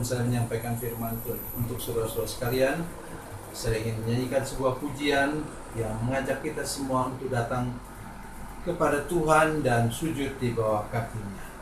saya menyampaikan firman Tuhan untuk saudara-saudara sekalian, saya ingin menyanyikan sebuah pujian yang mengajak kita semua untuk datang kepada Tuhan dan sujud di bawah kaki-Nya.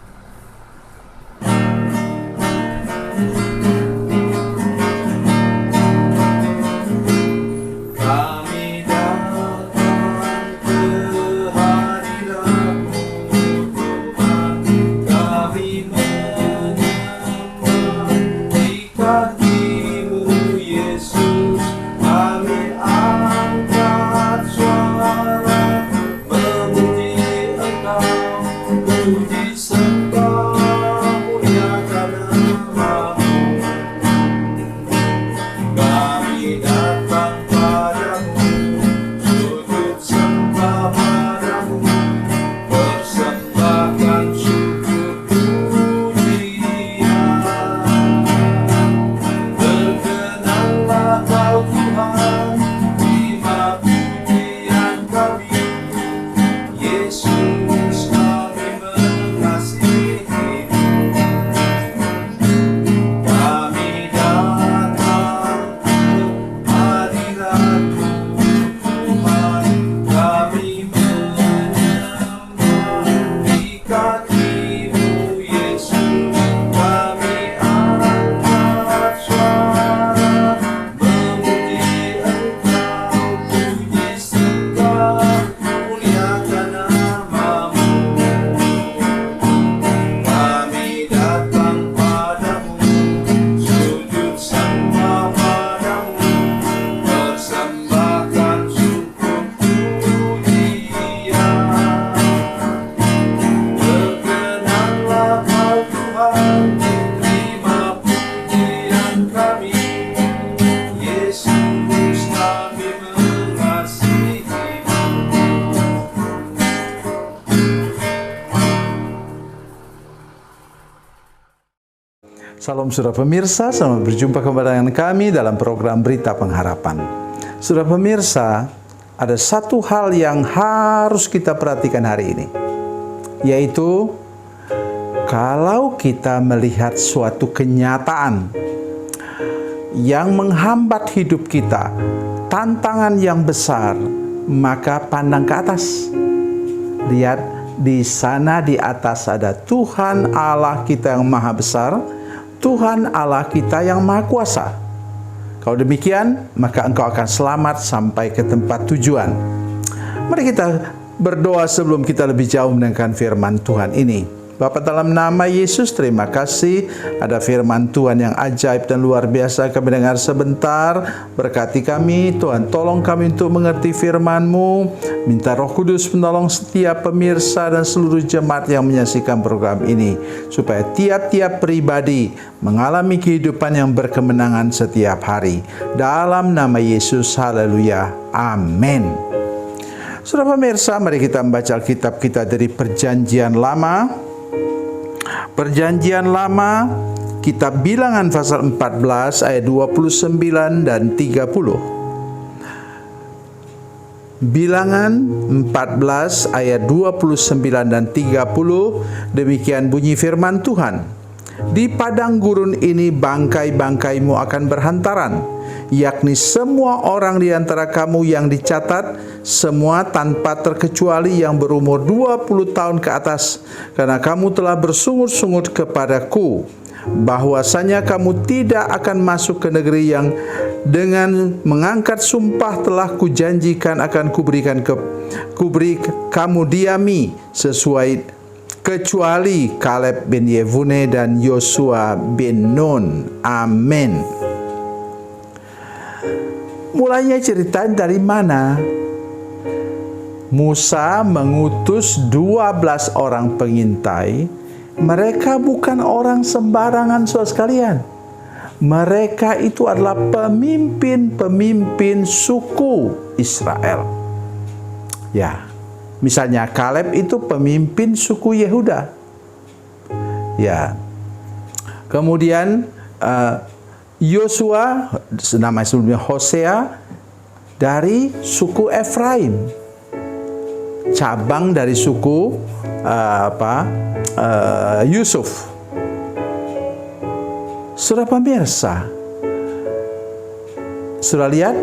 Salam saudara pemirsa, selamat berjumpa kembali dengan kami dalam program Berita Pengharapan. Saudara pemirsa, ada satu hal yang harus kita perhatikan hari ini, yaitu kalau kita melihat suatu kenyataan yang menghambat hidup kita, tantangan yang besar, maka pandang ke atas. Lihat, di sana di atas ada Tuhan Allah kita yang maha besar, Tuhan Allah kita yang maha kuasa. Kalau demikian, maka engkau akan selamat sampai ke tempat tujuan. Mari kita berdoa sebelum kita lebih jauh mendengarkan firman Tuhan ini. Bapa, dalam nama Yesus, terima kasih ada firman Tuhan yang ajaib dan luar biasa kami dengar sebentar. Berkati kami Tuhan, tolong kami untuk mengerti firman-Mu. Minta Roh Kudus menolong setiap pemirsa dan seluruh jemaat yang menyaksikan program ini, supaya tiap-tiap pribadi mengalami kehidupan yang berkemenangan setiap hari. Dalam nama Yesus, haleluya, amin. Saudara pemirsa, mari kita membaca Alkitab kita dari Perjanjian Lama. Perjanjian Lama, kitab Bilangan pasal 14 ayat 29 dan 30. Bilangan 14 ayat 29 dan 30, demikian bunyi firman Tuhan. Di padang gurun ini bangkai-bangkaimu akan berhantaran, yakni semua orang di antara kamu yang dicatat, semua tanpa terkecuali yang berumur 20 tahun ke atas, karena kamu telah bersungut-sungut kepadaku, bahwasanya kamu tidak akan masuk ke negeri yang dengan mengangkat sumpah telah kujanjikan akan kuberi kamu diami sesuai, kecuali Kaleb bin Yefune dan Yosua bin Nun. Amin. Mulainya cerita dari mana? Musa mengutus 12 orang pengintai. Mereka bukan orang sembarangan, saudara sekalian. Mereka itu adalah pemimpin-pemimpin suku Israel. Ya, misalnya Kaleb itu pemimpin suku Yehuda. Ya. Kemudian Yosua, nama sebelumnya Hosea, dari suku Efraim, cabang dari suku Yusuf. Saudara pemirsa, sudah lihat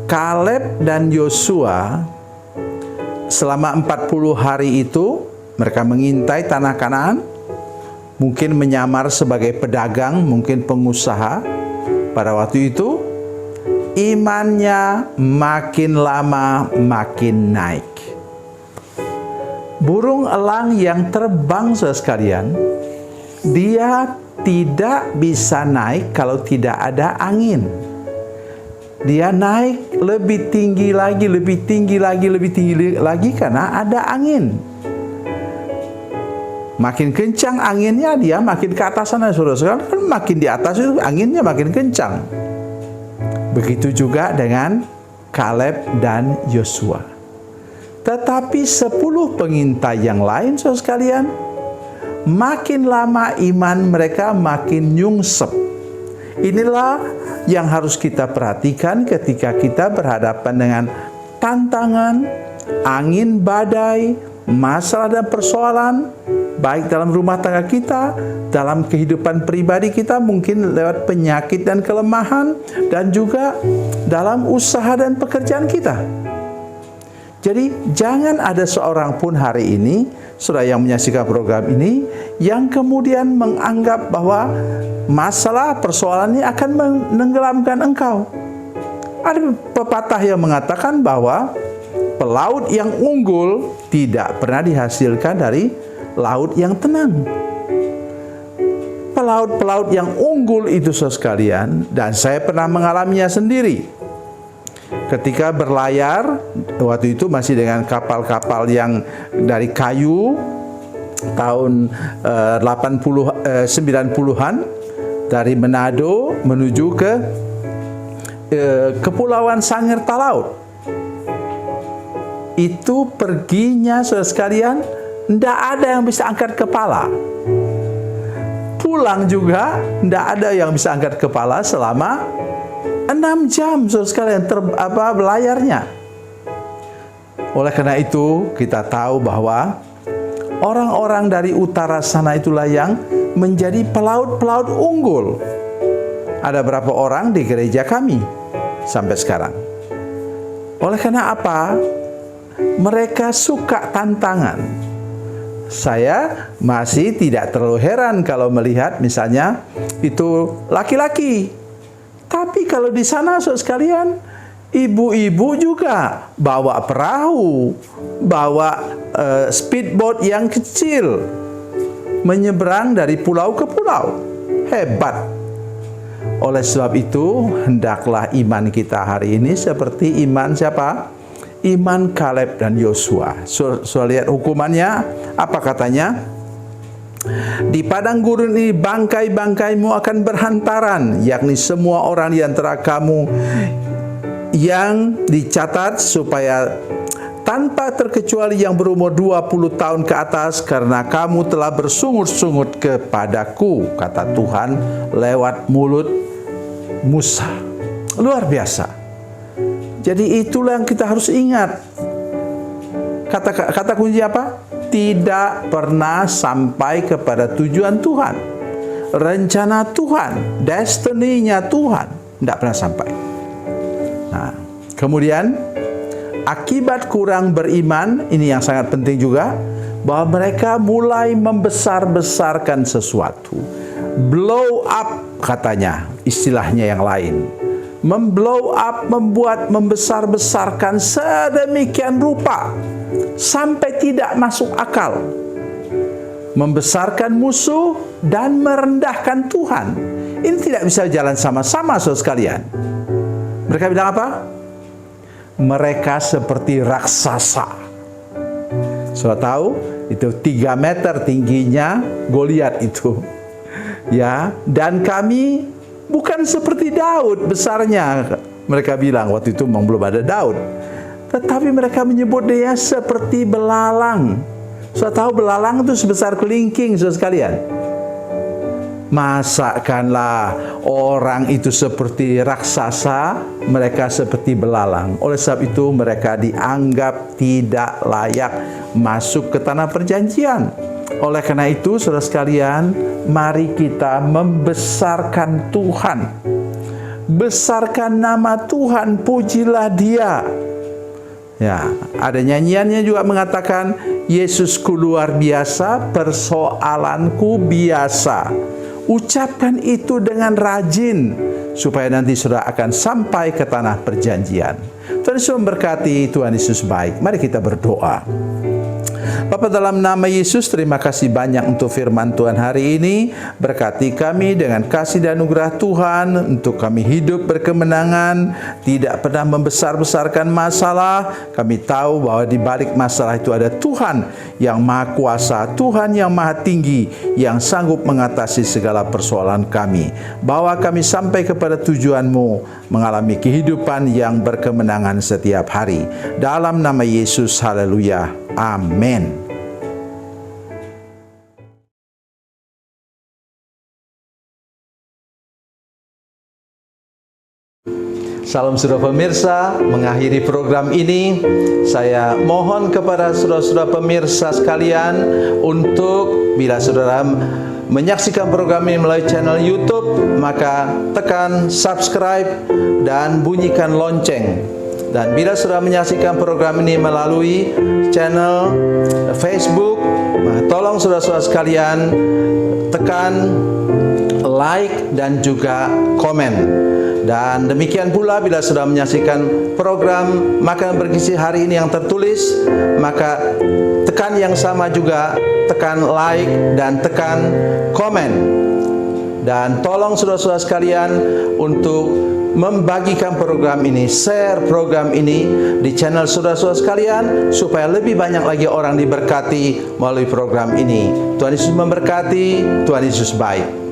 Kaleb dan Yosua selama 40 hari itu mereka mengintai tanah Kanaan, mungkin menyamar sebagai pedagang, mungkin pengusaha. Pada waktu itu imannya makin lama makin naik. Burung elang yang terbang, saudara sekalian, dia tidak bisa naik kalau tidak ada angin. Dia naik lebih tinggi lagi, lebih tinggi lagi, lebih tinggi lagi karena ada angin. Makin kencang anginnya, dia makin ke atas sana, saudara. Kan makin di atas itu anginnya makin kencang. Begitu juga dengan Kaleb dan Yosua. Tetapi 10 pengintai yang lain, saudara sekalian, makin lama iman mereka makin nyungsep. Inilah yang harus kita perhatikan ketika kita berhadapan dengan tantangan, angin badai, masalah dan persoalan, baik dalam rumah tangga kita, dalam kehidupan pribadi kita, mungkin lewat penyakit dan kelemahan, dan juga dalam usaha dan pekerjaan kita. Jadi jangan ada seorang pun hari ini, saudara yang menyaksikan program ini, yang kemudian menganggap bahwa masalah persoalan ini akan menenggelamkan engkau. Ada pepatah yang mengatakan bahwa pelaut yang unggul tidak pernah dihasilkan dari laut yang tenang. Pelaut-pelaut yang unggul itu, saudara sekalian, dan saya pernah mengalaminya sendiri. Ketika berlayar, waktu itu masih dengan kapal-kapal yang dari kayu tahun 90-an, dari Manado menuju ke Kepulauan Sangir Talaut. Itu perginya, saudara sekalian, tidak ada yang bisa angkat kepala. Pulang juga tidak ada yang bisa angkat kepala selama 6 jam, saudara sekalian, belayarnya. Oleh karena itu, kita tahu bahwa orang-orang dari utara sana itulah yang menjadi pelaut-pelaut unggul. Ada berapa orang di gereja kami sampai sekarang. Oleh karena apa? Mereka suka tantangan. Saya masih tidak terlalu heran kalau melihat misalnya itu laki-laki. Tapi kalau di sana, saudara sekalian, ibu-ibu juga bawa perahu, bawa speedboat yang kecil, menyeberang dari pulau ke pulau. Hebat. Oleh sebab itu, hendaklah iman kita hari ini seperti iman siapa? Iman Kaleb dan Yosua. Sudah lihat hukumannya, apa katanya? Di padang gurun ini bangkai-bangkaimu akan berhantaran, yakni semua orang di antara kamu yang dicatat, supaya tanpa terkecuali yang berumur 20 tahun ke atas, karena kamu telah bersungut-sungut kepadaku, kata Tuhan lewat mulut Musa. Luar biasa. Jadi itulah yang kita harus ingat. Kata kunci apa? Tidak pernah sampai kepada tujuan Tuhan, rencana Tuhan, destiny-nya Tuhan, tidak pernah sampai. Nah, kemudian akibat kurang beriman, ini yang sangat penting juga, bahwa mereka mulai membesar-besarkan sesuatu. Blow up katanya, istilahnya yang lain. Memblow up, membesar-besarkan sedemikian rupa sampai tidak masuk akal. Membesarkan musuh dan merendahkan Tuhan. Ini tidak bisa jalan sama-sama, saudara sekalian. Mereka bilang apa? Mereka seperti raksasa. Saudara tahu, itu 3 meter tingginya Goliat itu. Ya, dan kami bukan seperti Daud besarnya. Mereka bilang waktu itu memang belum ada Daud. Tetapi mereka menyebut dia seperti belalang. Saudara tahu belalang itu sebesar kelingking, saudara sekalian. Masakanlah orang itu seperti raksasa, mereka seperti belalang. Oleh sebab itu mereka dianggap tidak layak masuk ke tanah perjanjian. Oleh karena itu, saudara sekalian, mari kita membesarkan Tuhan. Besarkan nama Tuhan, pujilah Dia. Ya, ada nyanyiannya juga mengatakan, Yesusku luar biasa, persoalanku biasa. Ucapkan itu dengan rajin, supaya nanti saudara akan sampai ke tanah perjanjian. Tuhan Yesus memberkati, Tuhan Yesus baik. Mari kita berdoa. Bapa, dalam nama Yesus, terima kasih banyak untuk firman Tuhan hari ini. Berkati kami dengan kasih dan anugerah Tuhan, untuk kami hidup berkemenangan, tidak pernah membesar-besarkan masalah. Kami tahu bahwa di balik masalah itu ada Tuhan yang Maha Kuasa, Tuhan yang Maha Tinggi, yang sanggup mengatasi segala persoalan kami. Bawa kami sampai kepada tujuan-Mu, mengalami kehidupan yang berkemenangan setiap hari. Dalam nama Yesus, haleluya. Amin. Salam saudara pemirsa, mengakhiri program ini, saya mohon kepada saudara-saudara pemirsa sekalian untuk bila saudara menyaksikan program ini melalui channel YouTube, maka tekan subscribe dan bunyikan lonceng. Dan bila sudah menyaksikan program ini melalui channel Facebook, tolong saudara-saudara sekalian tekan like dan juga komen. Dan demikian pula bila sudah menyaksikan program Makanan Bergizi hari ini yang tertulis, maka tekan yang sama juga, tekan like dan tekan komen. Dan tolong saudara-saudara sekalian untuk membagikan program ini, share program ini di channel saudara-saudara sekalian, supaya lebih banyak lagi orang diberkati melalui program ini. Tuhan Yesus memberkati, Tuhan Yesus baik.